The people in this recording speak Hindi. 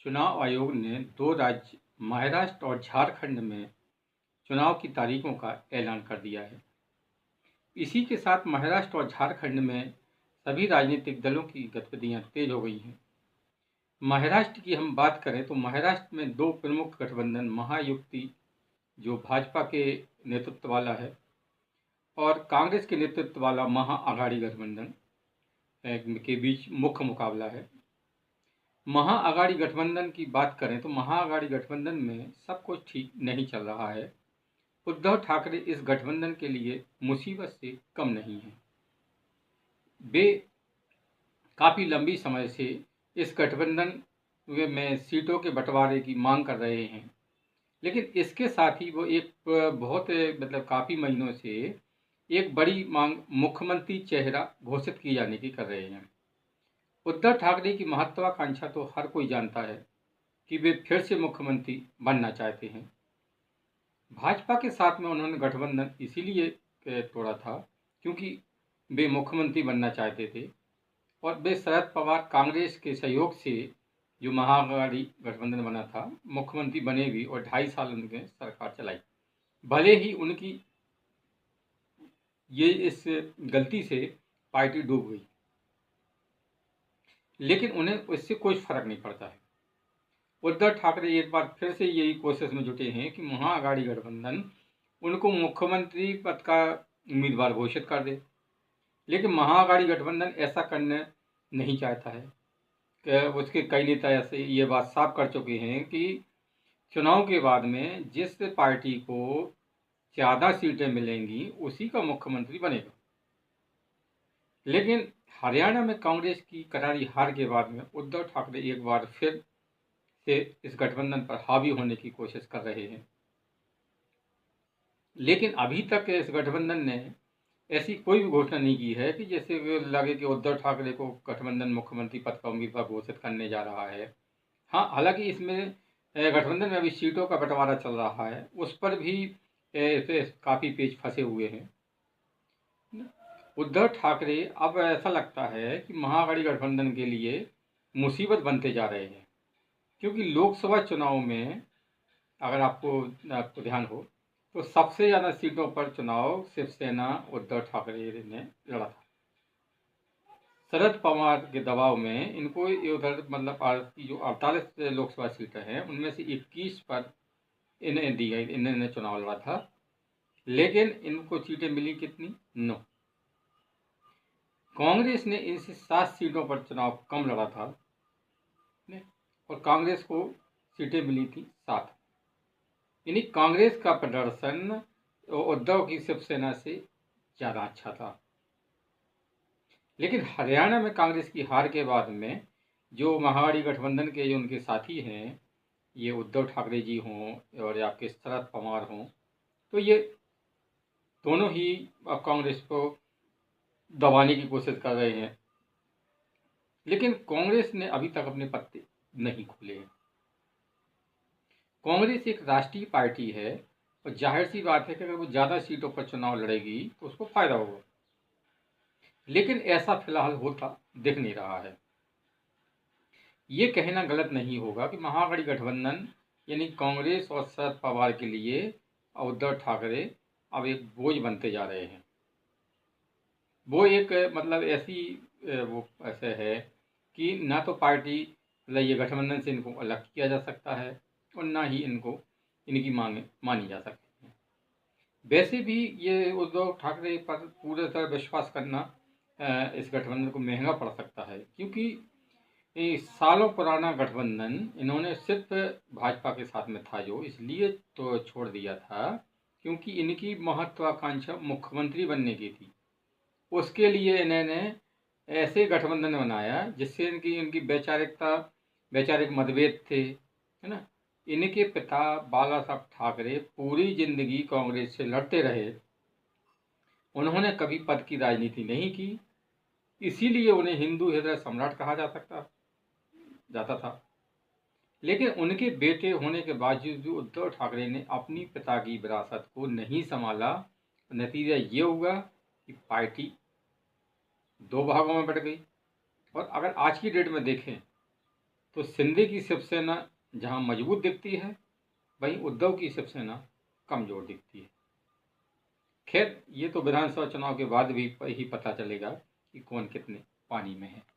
चुनाव आयोग ने 2 राज्य महाराष्ट्र और झारखंड में चुनाव की तारीखों का ऐलान कर दिया है। इसी के साथ महाराष्ट्र और झारखंड में सभी राजनीतिक दलों की गतिविधियां तेज हो गई हैं। महाराष्ट्र की हम बात करें तो महाराष्ट्र में 2 प्रमुख गठबंधन महायुति जो भाजपा के नेतृत्व वाला है और कांग्रेस के नेतृत्व वाला महाआघाड़ी गठबंधन के बीच मुख्य मुकाबला है। महाआघाड़ी गठबंधन की बात करें तो महाआघाड़ी गठबंधन में सब कुछ ठीक नहीं चल रहा है। उद्धव ठाकरे इस गठबंधन के लिए मुसीबत से कम नहीं है। वे काफ़ी लंबी समय से इस गठबंधन में सीटों के बंटवारे की मांग कर रहे हैं, लेकिन इसके साथ ही वो एक बहुत काफ़ी महीनों से एक बड़ी मांग मुख्यमंत्री चेहरा घोषित किए जाने की कर रहे हैं। उद्धव ठाकरे की महत्वाकांक्षा तो हर कोई जानता है कि वे फिर से मुख्यमंत्री बनना चाहते हैं। भाजपा के साथ में उन्होंने गठबंधन इसीलिए तोड़ा था क्योंकि वे मुख्यमंत्री बनना चाहते थे और वे शरद पवार कांग्रेस के सहयोग से जो महाआघाड़ी गठबंधन बना था मुख्यमंत्री बने भी और 2.5 साल उनके सरकार चलाई। भले ही उनकी ये इस गलती से पार्टी डूब गई, लेकिन उन्हें इससे कोई फर्क नहीं पड़ता है। उद्धव ठाकरे एक बार फिर से यही कोशिश में जुटे हैं कि महाआघाड़ी गठबंधन उनको मुख्यमंत्री पद का उम्मीदवार घोषित कर दे, लेकिन महाआघाड़ी गठबंधन ऐसा करना नहीं चाहता है। उसके कई नेता ऐसे ये बात साफ कर चुके हैं कि चुनाव के बाद में जिस पार्टी को ज़्यादा सीटें मिलेंगी उसी का मुख्यमंत्री बनेगा। लेकिन हरियाणा में कांग्रेस की करारी हार के बाद में उद्धव ठाकरे एक बार फिर से इस गठबंधन पर हावी होने की कोशिश कर रहे हैं, लेकिन अभी तक इस गठबंधन ने ऐसी कोई भी घोषणा नहीं की है कि जैसे लगे कि उद्धव ठाकरे को गठबंधन मुख्यमंत्री पद का उम्मीदवार घोषित करने जा रहा है। हाँ, हालांकि इसमें गठबंधन में अभी सीटों का बंटवारा चल रहा है, उस पर भी काफ़ी पेच फंसे हुए हैं। उद्धव ठाकरे अब ऐसा लगता है कि महाआघाड़ी गठबंधन के लिए मुसीबत बनते जा रहे हैं, क्योंकि लोकसभा चुनाव में अगर आपको ध्यान हो तो सबसे ज़्यादा सीटों पर चुनाव शिवसेना उद्धव ठाकरे ने लड़ा था। शरद पवार के दबाव में इनको उधर जो 48 लोकसभा सीटें हैं उनमें से 21 पर इन्हें दी गई, इन्होंने चुनाव लड़ा था, लेकिन इनको सीटें मिली कितनी? 9। कांग्रेस ने इनसे 7 सीटों पर चुनाव कम लड़ा था और कांग्रेस को सीटें मिली थी 7। यानी कांग्रेस का प्रदर्शन उद्धव की शिवसेना से ज़्यादा अच्छा था। लेकिन हरियाणा में कांग्रेस की हार के बाद में जो महाआघाड़ी गठबंधन के जो उनके साथी हैं, ये उद्धव ठाकरे जी हों और आपके शरद पवार हों, तो ये दोनों ही अब कांग्रेस को दबाने की कोशिश कर रहे हैं, लेकिन कांग्रेस ने अभी तक अपने पत्ते नहीं खोले हैं। कांग्रेस एक राष्ट्रीय पार्टी है और जाहिर सी बात है कि अगर वो ज़्यादा सीटों पर चुनाव लड़ेगी तो उसको फायदा होगा, लेकिन ऐसा फिलहाल होता दिख नहीं रहा है। ये कहना गलत नहीं होगा कि महाआघाड़ी गठबंधन यानी कांग्रेस और शरद पवार के लिए उद्धव ठाकरे अब एक बोझ बनते जा रहे हैं। वो एक ऐसे है कि ना तो पार्टी ये गठबंधन से इनको अलग किया जा सकता है और ना ही इनकी मांगें मानी जा सकती हैं। वैसे भी ये उद्धव ठाकरे पर पूरी तरह विश्वास करना इस गठबंधन को महंगा पड़ सकता है, क्योंकि ये सालों पुराना गठबंधन इन्होंने सिर्फ भाजपा के साथ में था, जो इसलिए तो छोड़ दिया था क्योंकि इनकी महत्वाकांक्षा मुख्यमंत्री बनने की थी। उसके लिए इन्होंने ऐसे गठबंधन बनाया जिससे इनकी वैचारिक मतभेद थे, है ना। इनके पिता बाला साहब ठाकरे पूरी जिंदगी कांग्रेस से लड़ते रहे, उन्होंने कभी पद की राजनीति नहीं की, इसीलिए उन्हें हिंदू हृदय सम्राट कहा जाता था। लेकिन उनके बेटे होने के बावजूद उद्धव ठाकरे ने अपनी पिता की विरासत को नहीं संभाला। नतीजा ये हुआ कि पार्टी 2 भागों में बट गई। और अगर आज की डेट में देखें तो शिंदे की शिवसेना जहां मजबूत दिखती है, वहीं उद्धव की शिवसेना कमजोर दिखती है। खैर, ये तो विधानसभा चुनाव के बाद भी ही पता चलेगा कि कौन कितने पानी में है।